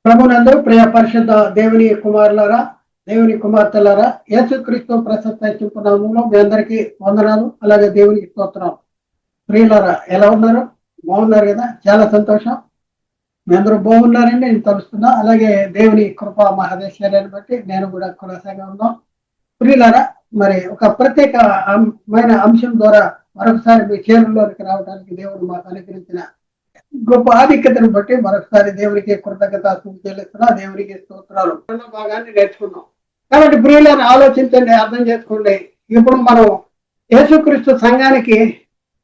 ప్రభునందు ప్రియ పరిశుద్ధ దేవుని కుమారులారా, దేవుని కుమార్తెలారా, యేసుక్రీస్తు ప్రశస్త నామములో మీ అందరికీ వందనాలు. అలాగే దేవునికి స్తోత్రం. ప్రియులారా, ఎలా ఉన్నారు? బాగున్నారు కదా? చాలా సంతోషం. మీ అందరూ బాగున్నారని నేను తలుస్తున్నా. అలాగే దేవుని కృపా మహదేశ్వర్యాన్ని బట్టి నేను కూడా కొనసాగా ఉన్నాం. ప్రియులారా, మరి ఒక ప్రత్యేకమైన అంశం ద్వారా మరొకసారి మీ చేరులోనికి రావడానికి దేవుడు మాకు అనుగ్రహించిన గొప్ప ఆధిక్యతను బట్టి మరొకసారి దేవునికి కృతజ్ఞత చెల్లిస్తున్నా. దేవునికి స్తోత్రాలు. రెండో భాగాన్ని నేర్చుకున్నాం కాబట్టి ప్రియులను ఆలోచించండి, అర్థం చేసుకోండి. ఇప్పుడు మనం యేసుక్రీస్తు సంఘానికి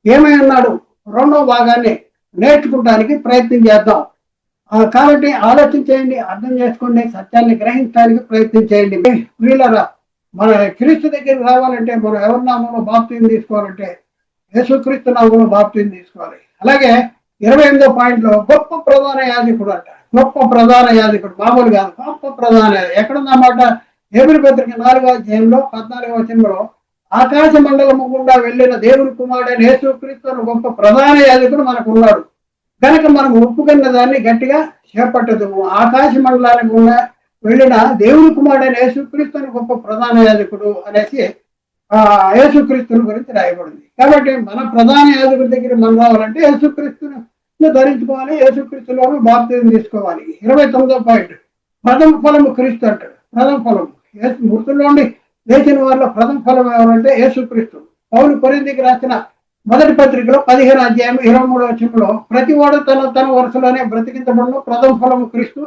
ఏమై ఉన్నాడు రెండో భాగాన్ని నేర్చుకోవడానికి ప్రయత్నం చేద్దాం. కాబట్టి ఆలోచించేయండి, అర్థం చేసుకోండి, సత్యాన్ని గ్రహించడానికి ప్రయత్నం చేయండి. ప్రియులరా, మన క్రీస్తు దగ్గరికి రావాలంటే మనం ఎవరి నామంలో బాప్తిజం తీసుకోవాలంటే యేసుక్రీస్తు నామంలో బాప్తిజం తీసుకోవాలి. అలాగే 28వ పాయింట్లో గొప్ప ప్రధాన యాజకుడు అంట. గొప్ప ప్రధాన యాజకుడు మామూలు కాదు, గొప్ప ప్రధాన యాజకుడు. ఎక్కడున్నమాట? హెబ్రీ పత్రిక 4వ అధ్యాయంలో 14వ వచనంలో ఆకాశ మండలము గుండా వెళ్ళిన దేవుని కుమారుడైన యేసుక్రీస్తు గొప్ప ప్రధాన యాజకుడు మనకు ఉన్నాడు. కనుక మనం ఒప్పుకున్న దాన్ని గట్టిగా చేపట్టదు. ఆకాశ మండలానికి గుండా వెళ్ళిన దేవుని కుమారుడైన యేసుక్రీస్తు గొప్ప ప్రధాన యాజకుడు అనేసి యేసుక్రీస్తుని గురించి రాయబడింది. కాబట్టి మన ప్రధాన యాజకుడి దగ్గర మనం రావాలంటే యేసుక్రీస్తుని ధరించుకోవాలి, యేసుక్రీస్తులోనూ బాప్తిజం తీసుకోవాలి. 29వ పాయింట్ ప్రథమ ఫలము క్రీస్తు అంటాడు. ప్రథమ ఫలం మృతుల్లోండి లేచిన వారిలో ప్రథమ ఫలం ఎవరంటే యేసుక్రీస్తు. పౌలు కొరింథీకి రాసిన మొదటి పత్రికలో 15వ అధ్యాయం 23వ వచనంలో ప్రతి వాడు తన వరుసలోనే బ్రతికించబడను, ప్రథమ ఫలము క్రీస్తు.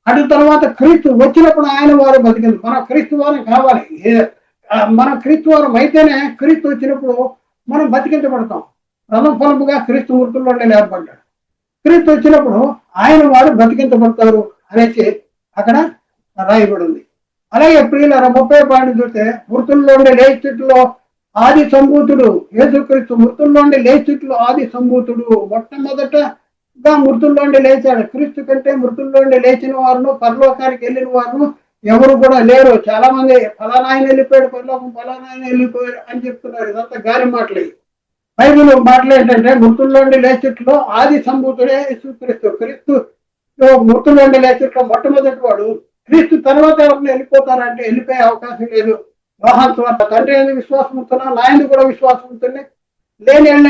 అటు తర్వాత క్రీస్తు వచ్చినప్పుడు ఆయన వారు బ్రతికింది. మనం క్రీస్తు వారం కావాలి. మనం క్రీస్తు వారం అయితేనే క్రీస్తు వచ్చినప్పుడు మనం బతికించబడతాం. ప్రథమ ఫలముగా క్రీస్తు మృతుల్లోనే ఏర్పడ్డాడు. క్రీస్తు వచ్చినప్పుడు ఆయన వారు బతికించబడతారు అనేసి అక్కడ రాయబడింది. అలాగే ప్రియుల 30వ పాయింట్ చూస్తే మృతుల్లోండి లేచిట్లో ఆది సంభూతుడు యేసుక్రీస్తు. మృతుల్లోండి లేచిట్లో ఆది సంభూతుడు. మొట్టమొదటగా మృతుల్లోండి లేచాడు. క్రీస్తు కంటే మృతుల్లోండి లేచిన వారును పరలోకానికి వెళ్ళిన వారును ఎవరు కూడా లేరు. చాలా మంది ఫలానా ఆయన వెళ్ళిపోయాడు పరలోకం, ఫలానా ఆయన వెళ్ళిపోయాడు అని చెప్తున్నారు. ఇదంతా గాలి మాటలు. బైబిల్ మాటలు ఏంటంటే మృతుల్లోండి లేచిట్లో ఆది సంభూతుడే యేసుక్రీస్తు. క్రీస్తు మృతుల్లోండి లేచిట్లో మొట్టమొదటి వాడు. క్రీస్తు తర్వాత ఎవరిని వెళ్ళిపోతారంటే వెళ్ళిపోయే అవకాశం లేదు. యోహాను సువార్త తండ్రి ఎందుకు విశ్వాసం ఉంటున్నా, నా ఎందుకు కూడా విశ్వాసం ఉంటుంది, లేని వెళ్ళిన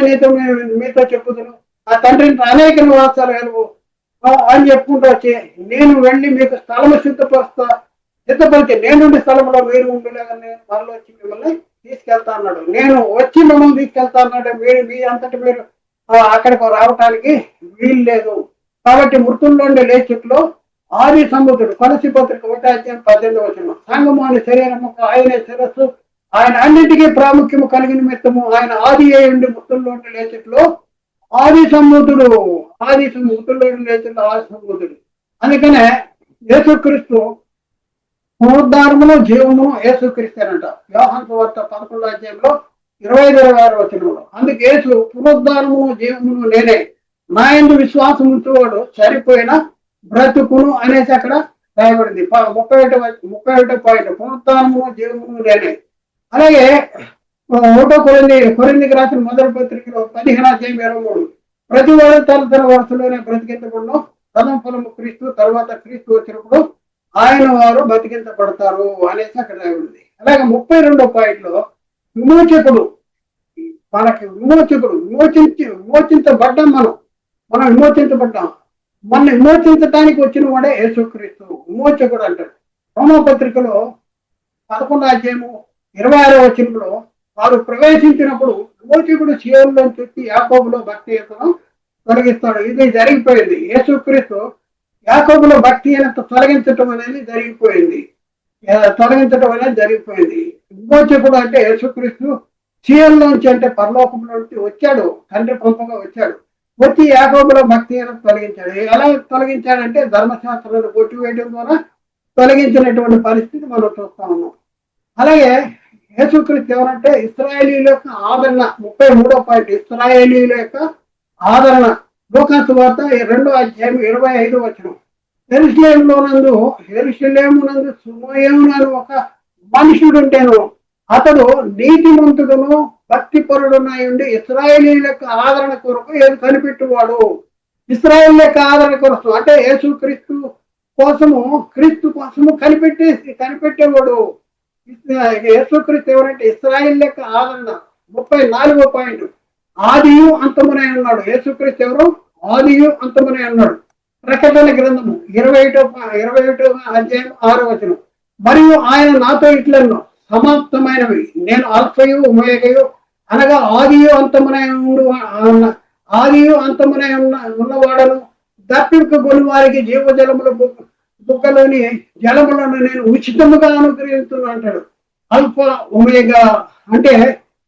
మీతో చెప్పుతున్నాను, ఆ తండ్రిని అనేక నివాసాలు వెలుగు అని చెప్పుకుంటూ వచ్చి నేను వెళ్ళి మీకు స్థలము సిద్ధపరిచి నేనుండి స్థలంలో మీరు ఉండలేదని మరలో వచ్చి మిమ్మల్ని తీసుకెళ్తా అన్నాడు. నేను వచ్చి మిమ్మల్ని తీసుకెళ్తా అన్నాడు. మీ అంతటి మీరు అక్కడికి రావటానికి వీలు లేదు. కాబట్టి మృతుల్లోండి లేచిట్లో ఆది సంబుద్ధుడు. కొలసి పత్రిక 1వ అధ్యాయం 18వ వచనం సంఘము అని శరీరము ఆయనే శిరస్సు, ఆయన అన్నింటికీ ప్రాముఖ్యము కలిగిన నిమిత్తము ఆయన ఆది అయ్యుండి మృతుల్లోండి లేచిట్లో ఆది సంబుద్ధుడు. మృతుల్లోండి లేచిట్లో ఆది సంబుద్ధుడు. అందుకనే యేసుక్రీస్తు పునరుద్ధారమును జీవమును యేసుక్రీస్తేనంట. యోహాను సువార్త 11వ అధ్యాయంలో 25-26 వచనంలో అందుకు యేసు పునరుద్ధారమును జీవమును నేనే, నా యందు విశ్వాసం ఉంచేవాడు చనిపోయిన బ్రతుకును అనేసి అక్కడ రాయబడింది. 31వ పాయింట్ పునరుద్ధారమును జీవమును నేనే. అలాగే 1 కొరింథీకి రాసిన మొదటి పత్రికలో 15వ అధ్యాయం 23 ప్రతి వాడు తన వరుసలోనే బ్రతికించబడును, ప్రథమ ఫలము క్రీస్తు, తర్వాత క్రీస్తు వచ్చినప్పుడు ఆయన వారు బతికించబడతారు అనేసి అక్కడ రాయబడింది. అలాగే 32వ పాయింట్లో విమోచకుడు. మనకి విమోచించబడ్డాం. మనం విమోచించబడ్డాం. మన విమోచించడానికి వచ్చిన వాడే యేసుక్రీస్తు. విమోచకుడు అంటారు. రోమా పత్రికలో 11వ అధ్యాయము 26వ వచనంలో వారు ప్రవేశించినప్పుడు విమోచకుడు సీయోనులో చుట్టి యాకోబులో భక్తిహీనతను తొలగిస్తాడు. ఇది జరిగిపోయింది. యేసుక్రీస్తు యాకోబులో భక్తిహీనత తొలగించటం అనేది జరిగిపోయింది. విమోచకుడు అంటే యేసుక్రీస్తు సీయోనులోంచి అంటే పరలోకంలోంచి వచ్చాడు. తండ్రి పంపగా వచ్చాడు. వచ్చి యాకోబులో భక్తిహీనత తొలగించాడు. ఎలా తొలగించాడంటే ధర్మశాస్త్రాలను కొట్టివేయడం ద్వారా తొలగించినటువంటి పరిస్థితి మనం చూస్తా ఉన్నాం. అలాగే యేసుక్రీస్తు ఎవరంటే ఇశ్రాయేలీయుల యొక్క ఆదరణ. 33వ పాయింట్ ఇశ్రాయేలీయుల యొక్క ఆదరణ. లూకా సువార్త 2వ అధ్యాయం 25వ వచనం యెరూషలేమునందు సుమయోను ఒక మనుషుడు ఉంటేను అతడు నీతిమంతుడును భక్తిపరుడునై ఉండి ఇశ్రాయేలీయుల యొక్క ఆదరణ కొరకు ఏది కనిపెట్టువాడు. ఇశ్రాయేల్ యొక్క ఆదరణ కొరకు అంటే యేసుక్రీస్తు కోసము, క్రీస్తు కోసము కనిపెట్టేవాడు యేసుక్రీస్తు ఎవరంటే ఇశ్రాయేల్ యొక్క ఆదరణ. 34వ పాయింట్, ఆదియు అంతమునే అన్నాడు. యేసుక్రీస్తు ఎవరు? ఆదియు అంతమునే అన్నాడు. ప్రకటన గ్రంథము 21వ అధ్యాయం 6వ వచనం, మరియు ఆయన నాతో ఇట్లన్నో, సమాప్తమైనవి, నేను ఆల్ఫయు ఒమేగయు అనగా ఆదియు అంతమునే ఉన్నవాడను, దప్పిక గొని వారికి జీవజలముల బుక్కలోని జలములను నేను ఉచితముగా అనుగ్రహిస్తున్నా అంటాడు. అల్ఫా ఒమేగా అంటే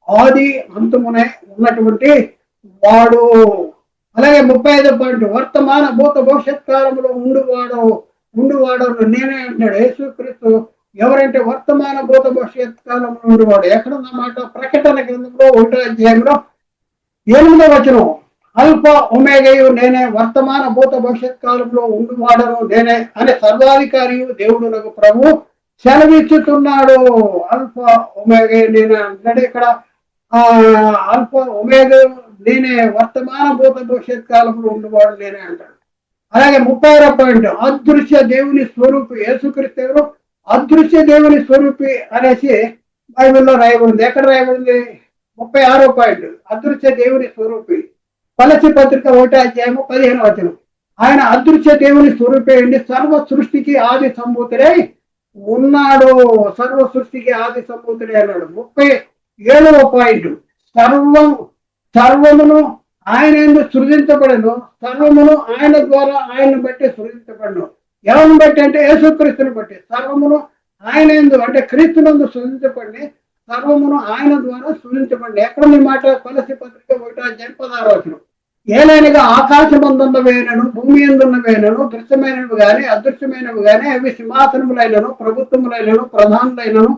ఆది అంతమునే ఉన్నటువంటి వాడు. అలాగే 35వ పాయింట్, వర్తమాన భూత భవిష్యత్ కాలంలో ఉండువాడు నేనే అంటాడు. యేసుక్రీస్తు ఎవరంటే వర్తమాన భూత భవిష్యత్ కాలంలో ఉండువాడు. ఎక్కడున్నమాట? ప్రకటన గ్రంథంలో 1వ అధ్యాయంలో 8వ వచనం, అల్ఫా ఒమేగయు నేనే, వర్తమాన భూత భవిష్యత్ కాలంలో ఉండువాడను నేనే అనే సర్వాధికారియు దేవుడు నాకు ప్రభు సెలవిచ్చుతున్నాడు. అల్ఫా ఒమేగయు నేనే అంటాడు ఇక్కడ. అల్ఫా ఒమేగయు నేనే, వర్తమాన భూత భవిష్యత్ కాలంలో ఉండువాడు నేనే అంటాడు. అలాగే 36వ పాయింట్, అదృశ్య దేవుని స్వరూపి. యేసుక్రీస్తు ఎవరు? అదృశ్య దేవుని స్వరూపి అనేసి బైబిల్లో రాయబడింది. ఎక్కడ రాయబడింది? 36వ పాయింట్, అదృశ్య దేవుని స్వరూపి. కొలస్సీ పత్రిక 1వ అధ్యాయము 15వ వచనం, ఆయన అదృశ్య దేవుని స్వరూపి అండి, సర్వ సృష్టికి ఆది సంభూతుడై ఉన్నాడు. సర్వ సృష్టికి ఆది సంభూతుడే అన్నాడు. 37వ పాయింట్, సర్వమును ఆయన ఎందుకు సృజించబడను, సర్వమును ఆయన ద్వారా ఆయన్ని బట్టి సృజించబడను. ఎవరిని బట్టి అంటే యేసుక్రీస్తుని బట్టి. సర్వమును ఆయన ఎందు అంటే క్రీస్తునందు సృజించబడి, సర్వమును ఆయన ద్వారా సృజించబడి. ఎక్కడుంది మాట? కొలస్సీ పత్రిక 1వ అధ్యాయం 16వ వచనం, ఏలైనగా ఆకాశమందున్నవేనను భూమి ఎందున్నవేనను, దృశ్యమైనవి గాని అదృశ్యమైనవి గాని, అవి సింహాసనములైనను ప్రభుత్వములైనను ప్రధానులైనను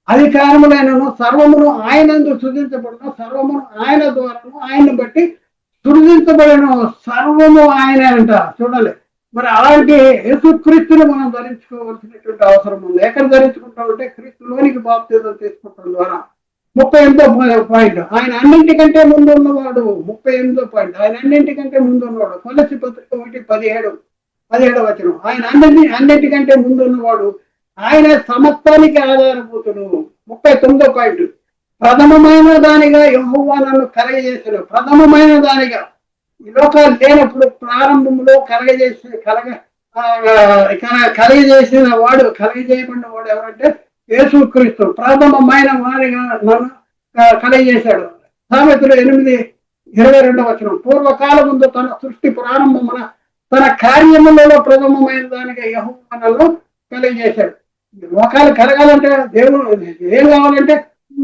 అధికారములైనను సర్వమును ఆయనందు సృజించబడను. సర్వమును ఆయన ద్వారాను ఆయన్ని బట్టి సృజించబడను. సర్వము ఆయనే అంట. చూడాలి మరి అలాంటి యేసుక్రీస్తుని మనం ధరించుకోవాల్సినటువంటి అవసరం ఉంది. ఎక్కడ ధరించుకుంటామంటే క్రీస్తులోనికి బాప్తిజం తీసుకోవడం ద్వారా. 38వ పాయింట్, ఆయన అన్నింటికంటే ముందు ఉన్నవాడు. 38వ పాయింట్, ఆయన అన్నింటికంటే ముందు ఉన్నవాడు. కొలస్సీ పత్రిక 1:17వ వచనం, ఆయన అన్నింటికంటే ముందు ఉన్నవాడు, ఆయన సమస్తానికి ఆధారభూతుడు. 39వ పాయింట్, ప్రథమమైన దానిగా యెహోవా నన్ను కలగజేసిన. ప్రథమమైన దానిగా, ఈ లోకాలు లేనప్పుడు ప్రారంభంలో కలగజేసిన వాడు, కలగజేయబడిన వాడు ఎవరంటే యేసుక్రీస్తు. ప్రథమమైన వారిగా నన్ను కలగజేశాడు. సామెతలు 8:22వ వచనం, పూర్వకాలం ముందు తన సృష్టి ప్రారంభమున తన కార్యములలో ప్రథమమైన దానిగా యెహోవా నన్ను కలగజేశాడు. లోకాలు కలగాలంటే దేవుడు ఏం కావాలంటే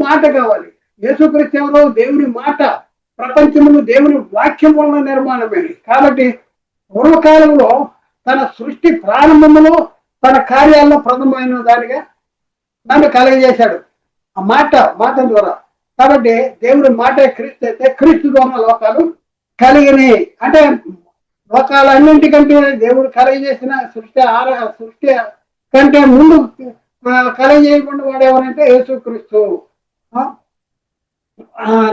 మాట కావాలి. యేసుక్రీస్తు ఎవరు? దేవుని మాట. ప్రపంచములు దేవుని వాక్యం వలన నిర్మాణమైనవి. కాబట్టి పూర్వకాలంలో తన సృష్టి ప్రారంభములో తన కార్యాల్లో ప్రథమమైన దానిగా నన్ను కలగజేశాడు. ఆ మాట ద్వారా. కాబట్టి దేవుడి మాట క్రీస్తు అయితే క్రీస్తు ద్వారా లోకాలు కలిగినాయి. అంటే లోకాలన్నింటికంటే దేవుడు కలగజేసిన సృష్టి కంటే ముందు కలగజేయకుండా వాడు ఎవరంటే యేసుక్రీస్తు.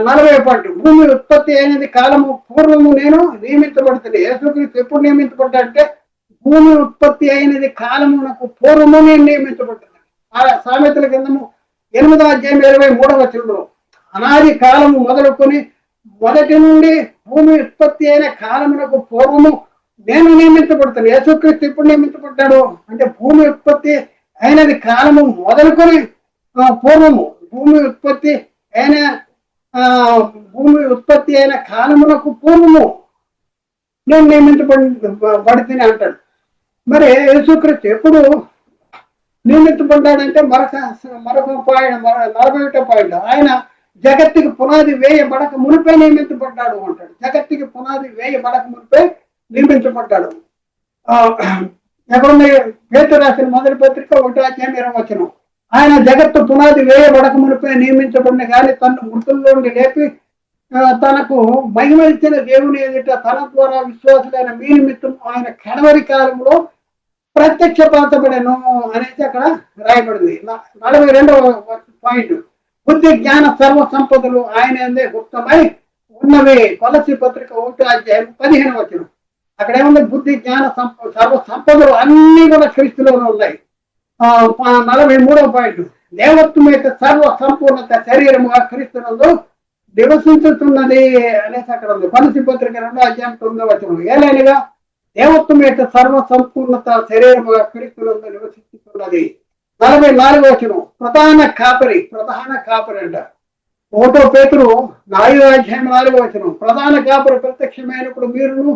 40వ పాయింట్, భూమి ఉత్పత్తి అయినది కాలము పూర్వము నేను నియమించబడుతుంది. యేసుక్రీస్తు ఎప్పుడు నియమించబడ్డాడంటే భూమి ఉత్పత్తి అయినది కాలమునకు పూర్వము నేను నియమించబడుతుంది. సామెతల గ్రంథము 8వ అధ్యాయం 23వ వచనంలో, అనాది కాలము మొదలుకొని మొదటి నుండి భూమి ఉత్పత్తి అయిన కాలమునకు పూర్వము నేను నియమించబడతాను. యేసుక్రీస్తు ఎప్పుడు నియమించబడ్డాడు అంటే భూమి ఉత్పత్తి అయినది కాలము మొదలుకొని పూర్వము భూమి ఉత్పత్తి అయిన కాలమునకు పూర్వము నేను నియమించబడితేనే అంటాడు. మరి యేసుక్రీస్తు ఎప్పుడు నియమించబడ్డాడంటే మరొక పాయింట్, 41వ పాయింట్, ఆయన జగత్తుకి పునాది వేయబడక మునిపే నియమించబడ్డాడు అంటాడు. జగత్తుకి పునాది వేయబడక మునిపే నియమించబడ్డాడు. ఎక్కడున్న పేతురు రాసిన మొదటి పత్రిక 1వ అధ్యాయం 20వ వచనం, ఆయన జగత్తు పునాది వేయబడక మునిపే నియమించబడిన కానీ తను మృతుల్లో నుండి లేపి తనకు మహిమ ఇచ్చిన దేవుని ఎదుట తన ద్వారా విశ్వాసులైన మీ నిమిత్తం ఆయన కడవరి కాలంలో ప్రత్యక్షపరచబడెను అనేది అక్కడ రాయబడింది. 42వ పాయింట్, బుద్ధి జ్ఞాన సర్వ సంపదలు ఆయన గుప్తమై ఉన్నవి. కొలస్సీ పత్రిక 1వ అధ్యాయం 15వ వచనం, అక్కడ ఏముంది? బుద్ధి, జ్ఞాన, సర్వ సంపదలు అన్ని కూడా క్రీస్తులోనే ఉన్నాయి. 43వ పాయింట్, దేవత్వం యొక్క సర్వ సంపూర్ణత శరీరముగా క్రీస్తునందు నివసించుతున్నది అనేసి అక్కడ ఉంది. కొలస్సీ పత్రిక 2:9 ఏలైనగా దేవత్వం యొక్క సర్వ సంపూర్ణత శరీరముగా క్రీస్తునందు నివసించుతున్నది. 44వ ప్రధాన కాపరి. ప్రధాన కాపరి అంట. 1 పేతురు 4:4 ప్రధాన కాపరి ప్రత్యక్షమైనప్పుడు మీరును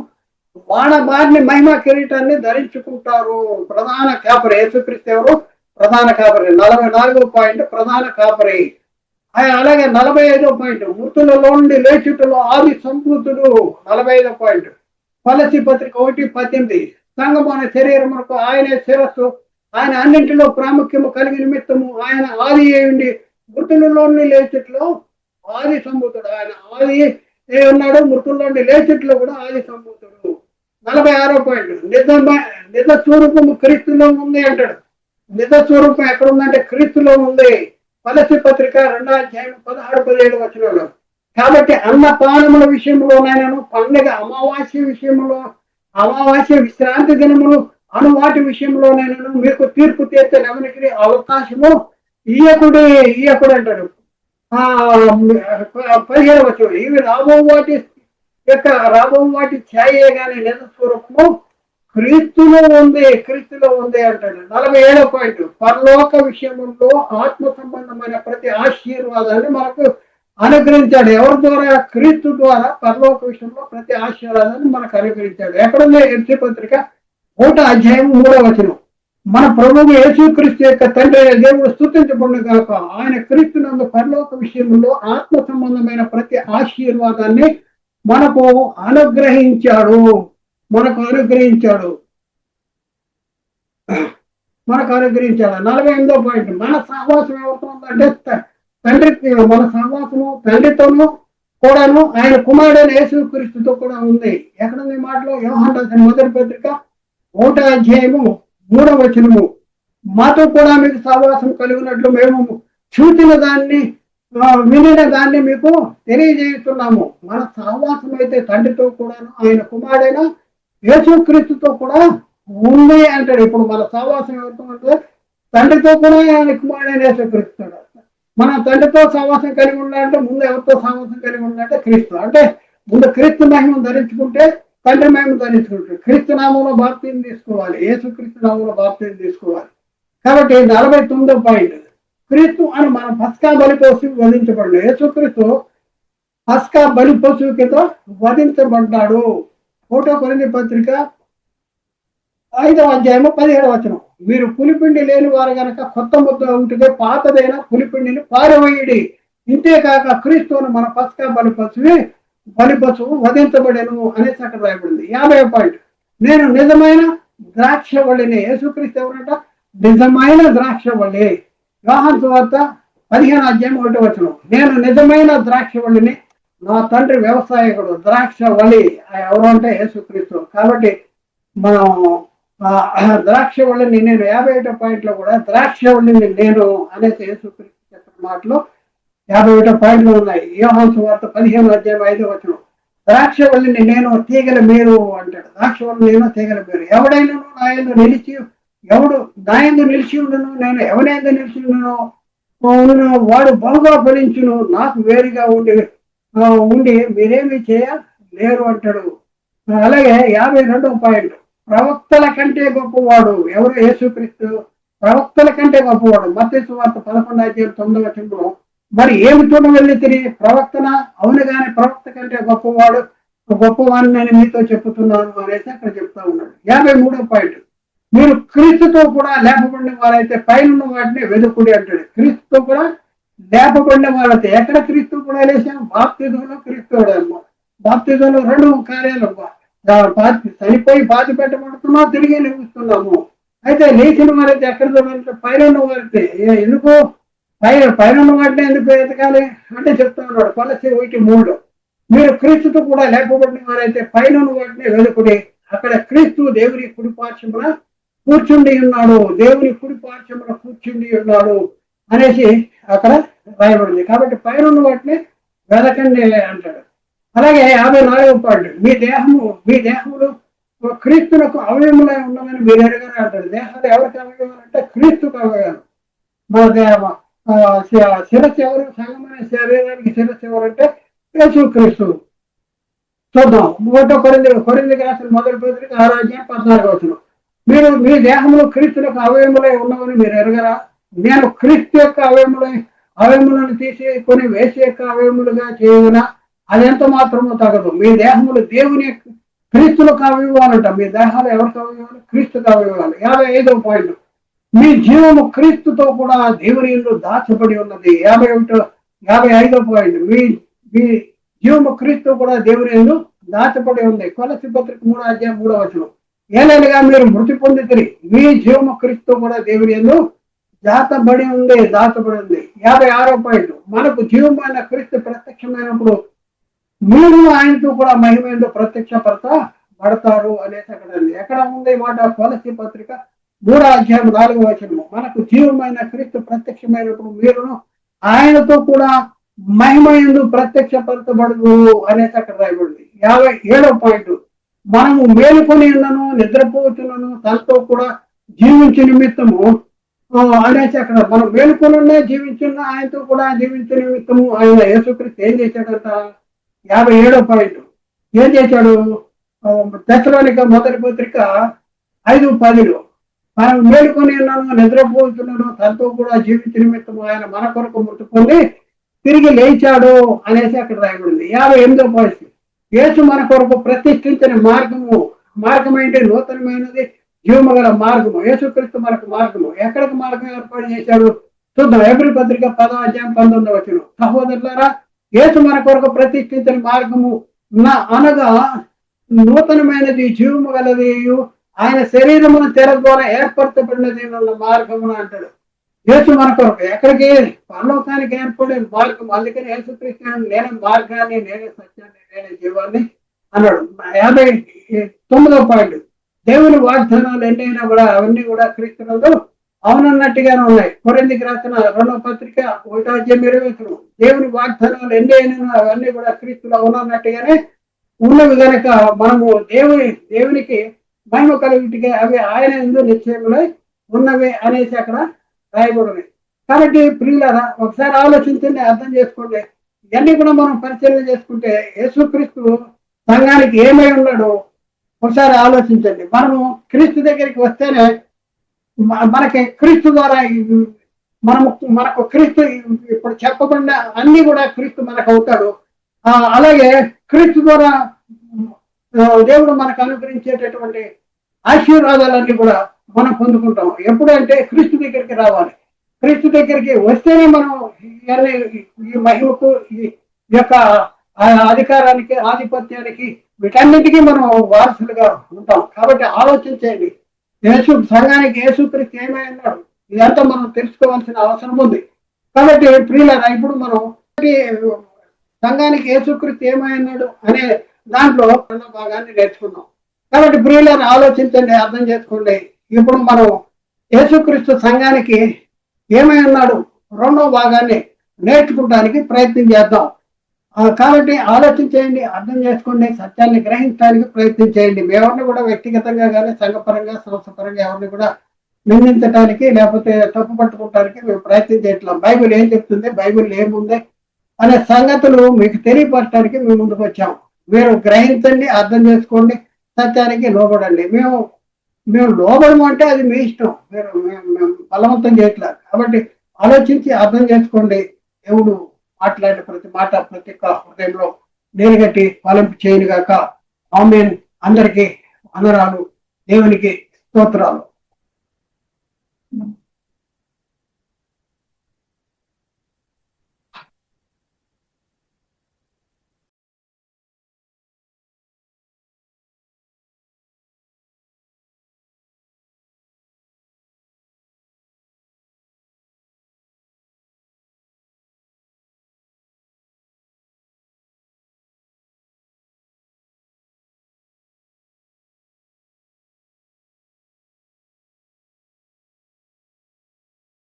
వాడబారిని మహిమ కిరీటాన్ని ధరించుకుంటారు. ప్రధాన కాపరి యేసుక్రీస్తు ఎవరు? ప్రధాన కాపరి. 44వ పాయింట్, ప్రధాన కాపరి. అలాగే 45వ పాయింట్, మృతులలో నుండి లేచుటలో ఆది సంపూతుడు. 45వ పాయింట్, కొలస్సీ పత్రిక 1:18 సంఘము అనే శరీరమునకు ఆయనే శిరస్సు, ఆయన అన్నింటిలో ప్రాముఖ్యము కలిగి నిమిత్తము ఆయన ఆది అయ్యుండి మృతులలో నుండి లేచుట్లో ఆది సంభూతుడు. ఆయన ఆది ఉన్నాడు, మృతుల్లో నుండి లేచుట్లో కూడా ఆది సంభూతుడు. 46వ పాయింట్, నిజ స్వరూపము క్రీస్తులో ఉంది అంటాడు. నిజ స్వరూపం ఎక్కడ ఉందంటే క్రీస్తులో ఉంది. కొలస్సీ పత్రిక 2:16-17 కాబట్టి అన్నపానముల విషయంలోనైనాను, పండుగ అమావాస్య విషయంలో, అమావాస్య విశ్రాంతి దినములు అను వాటి విషయంలోనైనాను మీకు తీర్పు తీర్చే ఎవరికి అవకాశము ఇయ్యకుడు అంటాడు. 17 ఇవి రాబో వాటి ఛాయే గాని నిజ స్వరూపము క్రీస్తులో ఉంది అంటాడు. 47వ పాయింట్, పరలోక విషయంలో ఆత్మ సంబంధమైన ప్రతి ఆశీర్వాదాన్ని మనకు అనుగ్రహించాడు. ఎవరి ద్వారా? క్రీస్తు ద్వారా పరలోక విషయంలో ప్రతి ఆశీర్వాదాన్ని మనకు అనుగ్రహించాడు. ఎక్కడుంది? ఎఫెసీ పత్రిక 1:3 మన ప్రభువు యేసుక్రీస్తు యొక్క తండ్రి దేవుడు స్తుతించబడును గాక. ఆయన క్రీస్తునందు పరలోక విషయంలో ఆత్మ సంబంధమైన ప్రతి ఆశీర్వాదాన్ని మనకు అనుగ్రహించాడు. 48వ పాయింట్, మన సహవాసం ఎవరితో ఉందంటే మన సహవాసము తండ్రితోనూ కూడాను ఆయన కుమారుడైన యేసుక్రీస్తుతో కూడా ఉంది. ఎక్కడుంది ఈ మాటలో? యోహాను రాసిన మొదటి పత్రిక 1:3 మాతో కూడా మీకు సహవాసం కలిగినట్లు మేము చూచిన దాన్ని వినిన దాన్ని మీకు తెలియజేస్తున్నాము. మన సహవాసం అయితే తండ్రితో కూడాను ఆయన కుమారుడైన యేసుక్రీస్తుతో కూడా ఉంది అంటాడు. ఇప్పుడు మన సహవాసం ఎవరితో అంటే తండ్రితో కూడా ఆయన కుమారుడైన యేసుక్రీస్తుడు. మనం తండ్రితో సహవాసం కలిగి ఉండాలంటే ముందు ఎవరితో సహవాసం కలిగి ఉండాలంటే క్రీస్తు. అంటే ముందు క్రీస్తు మహిమను ధరించుకుంటే తండ్రి మహిమను ధరించుకుంటాడు. క్రీస్తు నామంలో బాప్తిసం తీసుకోవాలి, యేసుక్రీస్తు నామంలో బాప్తిసం తీసుకోవాలి. కాబట్టి 49వ పాయింట్, క్రీస్తు అని మనం పస్కా బలి పశువు వధించబడ్డాడు. యేసుక్రీస్తు పస్కా బలి పశువు కింద వధించబడ్డాడు. 1 కొరింథీ పత్రిక 5:17 మీరు పులిపిండి లేని వారు గనక కొత్త ముద్ద ఉంటే పాతదైన పులిపిండిని పారవేయుడి. ఇంతేకాక క్రీస్తును మన పస్కా బలి పశువు వధించబడేను అనేసి అక్కడ రాయబడింది. 50వ పాయింట్, నేను నిజమైన ద్రాక్షవల్లిని. యేసుక్రీస్తు ఎవరంట? నిజమైన ద్రాక్షవల్లి. యోహాను సువార్త 15:1 నేను నిజమైన ద్రాక్షవల్లిని, నా తండ్రి వ్యవసాయకుడు. ద్రాక్షవల్లి ఎవరు అంటే యేసుక్రీస్తు. కాబట్టి మనం ద్రాక్షవల్లిని నేను 51వ పాయింట్లో కూడా ద్రాక్షవల్లిని నేను అనేసి యేసుక్రీస్తు చెప్పిన మాటలు 51వ పాయింట్లు ఉన్నాయి. యోహాను సువార్త 15:5 ద్రాక్షవల్లిని నేను, తీగల మీరు అంటాడు. ద్రాక్షవల్లి నేను, తీగల మీరు. ఎవడైనా నాయందు నిలిచి ఉండను, నేను ఎవరైనా నిలిచి ఉండను వాడు బహుగా ఫలించును. నాకు వేరుగా ఉండి మీరేమి చేయలేరు అంటాడు. అలాగే 52వ పాయింట్, ప్రవక్తల కంటే గొప్పవాడు ఎవరు? యేసుక్రీస్తు ప్రవక్తల కంటే గొప్పవాడు. మత్తయి సువార్త 11:9 మరి ఏమి చూడ వెళ్ళి తిరిగి ప్రవక్తన? అవును గాని ప్రవక్త కంటే గొప్పవాడిని నేను మీతో చెప్పుతున్నాను అనేసి అక్కడ చెప్తా ఉన్నాడు. 53వ పాయింట్, మీరు క్రీస్తుతో కూడా లేపబడిన వారైతే పైన వాటిని వెదుకుడి అంటాడు. క్రీస్తుతో కూడా లేపబడిన వాళ్ళైతే ఎక్కడ క్రీస్తు కూడా లేచాం? బాప్తిజంలో క్రీస్తు. బాప్తిజంలో 2 కార్యాలు, చనిపోయి బాధ పెట్టబడుతున్నాం, తిరిగి నిలుస్తున్నాము. అయితే లేచిన వారైతే ఎక్కడ చూడాలంటే పైన ఉన్న వారైతే. ఎందుకు పైన ఉన్న వాటిని ఎందుకు ఎతకాలి అంటే చెప్తా ఉన్నాడు. కొలస్సీ 1:3 మీరు క్రీస్తుతో కూడా లేపబడిన వారైతే పైన ఉన్న వాటిని వెలుకుడి, అక్కడ క్రీస్తు దేవుని కుడిపార్శ్వమున కూర్చుండి ఉన్నాడు, అనేసి అక్కడ రాయబడింది. కాబట్టి పైన ఉన్న వాటిని వెదకండి అంటాడు. అలాగే 54వ పాయింట్, మీ దేహములు క్రీస్తులకు అవయములై ఉన్నదని మీరు ఎరగని అంటారు. దేహాలు ఎవరికి అవయవాలు అంటే క్రీస్తుకు అవయవాలు. మన శిరస్సు ఎవరు? సంగమైన శరీరానికి శిరస్సు ఎవరంటే యేసు క్రీస్తు. చూద్దాం 1 కొరింథీయులకు రాసిన 1 పత్రిక 6 అధ్యాయం 14 మీరు మీ దేహంలో క్రీస్తులకు అవయములై ఉన్నవని మీరు ఎరగరా? నేను క్రీస్తు యొక్క అవయములను తీసుకొని వేసి యొక్క అవయములుగా చేయనా? అదెంత మాత్రమో తగదు. మీ దేహములు దేవుని క్రీస్తులకు అవయవాలంట. మీ దేహాలు ఎవరికి అవయవాలు? క్రీస్తుకు అవయవాలు. 55వ పాయింట్, మీ జీవము క్రీస్తుతో కూడా దేవుని యందు దాచబడి ఉన్నది. 55వ పాయింట్, మీ జీవము క్రీస్తు కూడా దేవుని యందు దాచబడి ఉంది. కొలస్సీ పత్రిక 3 అధ్యాయం 3వ వచనం, ఏలైనగా మీరు మృతి పొందితిరి, మీ జీవము క్రీస్తు కూడా దేవుని యందు దాచబడి ఉంది. 56వ పాయింట్, మనకు జీవమైన క్రీస్తు ప్రత్యక్షమైనప్పుడు మీరు ఆయనతో కూడా మహిమతో ప్రత్యక్షపడతారు అనేసి అక్కడ ఎక్కడ ఉంది మాట? కొలస్సీ పత్రిక 3 అధ్యాయం 4వ వచనము, మనకు జీవమైన క్రీస్తు ప్రత్యక్షమైనప్పుడు మీరును ఆయనతో కూడా మహిమయందు ప్రత్యక్షపరచబడదు అనేసి అక్కడ రాయబడింది. 57వ పాయింట్, మనము మేలుకొని ఉన్నను నిద్రపోతున్నను తనతో కూడా జీవించే నిమిత్తము అనేసి అక్కడ మనం మేలుకొని జీవించున్న ఆయనతో కూడా జీవించే నిమిత్తము ఆయన యేసుక్రీస్తు ఏం చేశాడంట? 57వ పాయింట్, ఏం చేశాడు? తెస్సలోనిక 1 పత్రిక 5:10, మనం మేలుకొని ఉన్నాను నిద్రపోతున్నాను తనతో కూడా జీవించే నిమిత్తము ఆయన మన కొరకు మృతి పొంది తిరిగి లేచాడు అనేసి అక్కడ రాయబడింది. 58వ పాయింట్, యేసు మన కొరకు ప్రతిష్ఠించిన మార్గం ఏంటి? నూతనమైనది జీవము గల మార్గము. యేసుక్రీస్తు మనకు మార్గము. ఎక్కడికి మార్గం ఏర్పాటు చేశాడు? చూద్దాం. హెబ్రీ పత్రిక 10వ అధ్యాయం 19వ వచనం, సహోదరులారా, యేసు మన కొరకు ప్రతిష్ఠించిన మార్గము అనగా నూతనమైనది జీవము గలది ఆయన శరీరమును తెర ద్వారా ఏర్పరచబడినది మార్గమును అంటాడు. యేసు మన కొరకు ఎక్కడికి? పరలోకానికి ఏర్పడే మార్గం. అందుకని యేసుక్రీస్తు నేనే మార్గాన్ని, నేనే సత్యాన్ని, నేనే జీవాన్ని అన్నాడు. 59వ పాయింట్, దేవుని వాగ్దానాలు ఎన్నైనా కూడా అవన్నీ కూడా క్రీస్తునందు అవునన్నట్టుగానే ఉన్నాయి. కొరింథీయులకు రాసిన 2వ పత్రిక 1వ అధ్యాయం 20వ వచనం, దేవుని వాగ్దానాలు ఎన్ని అయినా అవన్నీ కూడా క్రీస్తులు అవునన్నట్టుగానే ఉన్నవి కనుక మనము దేవునికి మహిమ కలిగిటిగా అవి ఆయన ఎందు నిశ్చయములై ఉన్నవి అనేసి అక్కడ రాయబడినవి. కాబట్టి ప్రియులారా, ఒకసారి ఆలోచించండి, అర్థం చేసుకోండి. ఇవన్నీ కూడా మనం పరిశీలన చేసుకుంటే యేసుక్రీస్తు సంఘానికి ఏమై ఉన్నాడో ఒకసారి ఆలోచించండి. మనము క్రీస్తు దగ్గరికి వస్తేనే మనకి క్రీస్తు ద్వారా మనకు క్రీస్తు ఇప్పుడు చెప్పబడిన అన్ని కూడా క్రీస్తు మనకు అవుతాడు. అలాగే క్రీస్తు ద్వారా దేవుడు మనకు అనుగ్రహించేటటువంటి ఆశీర్వాదాలన్నీ కూడా మనం పొందుకుంటాం. ఎప్పుడంటే క్రీస్తు దగ్గరికి రావాలి. క్రీస్తు దగ్గరికి వస్తేనే మనం ఈ మహిమకు, ఈ యొక్క అధికారానికి, ఆధిపత్యానికి, వీటన్నిటికీ మనం వారసులుగా ఉంటాం. కాబట్టి ఆలోచించండి, సంఘానికి యేసుక్రీస్తు ఏమై ఉన్నాడు, ఇదంతా మనం తెలుసుకోవాల్సిన అవసరం ఉంది. కాబట్టి ప్రియులారా, ఇప్పుడు మనం సంఘానికి యేసుక్రీస్తు ఏమై ఉన్నాడు అనే దాంట్లో భాగాన్ని నేర్చుకున్నాం. కాబట్టి ప్రియులారా, ఆలోచించండి, అర్థం చేసుకోండి. ఇప్పుడు మనం యేసుక్రీస్తు సంఘానికి ఏమై ఉన్నాడు 2వ భాగాన్ని నేర్చుకోవడానికి ప్రయత్నం చేద్దాం. కాబట్టి ఆలోచించేయండి, అర్థం చేసుకోండి, సత్యాన్ని గ్రహించడానికి ప్రయత్నం చేయండి. ఎవరిని కూడా వ్యక్తిగతంగా కానీ సంఘపరంగా సంస్థపరంగా ఎవరిని కూడా నిందించడానికి లేకపోతే తప్పు పట్టుకోవడానికి మేము ప్రయత్నం చేయట్లేం. బైబిల్ ఏం చెప్తుంది, బైబిల్ ఏముంది అనే సంగతులు మీకు తెలియపరచడానికి మేము ముందుకు వచ్చాం. మీరు గ్రహించండి, అర్థం చేసుకోండి, సత్యానికి లోబడండి. మేము లోబడము అంటే అది మీ ఇష్టం, మేము బలవంతం చేయట్లేదు. కాబట్టి ఆలోచించి అర్థం చేసుకోండి. దేవుడు మాట్లాడిన ప్రతి మాట ప్రతి ఒక్క హృదయంలో నీరుగట్టి ఫలింపు చేయను గాక. ఆమేన్. అందరికీ వందనాలు. దేవునికి స్తోత్రాలు.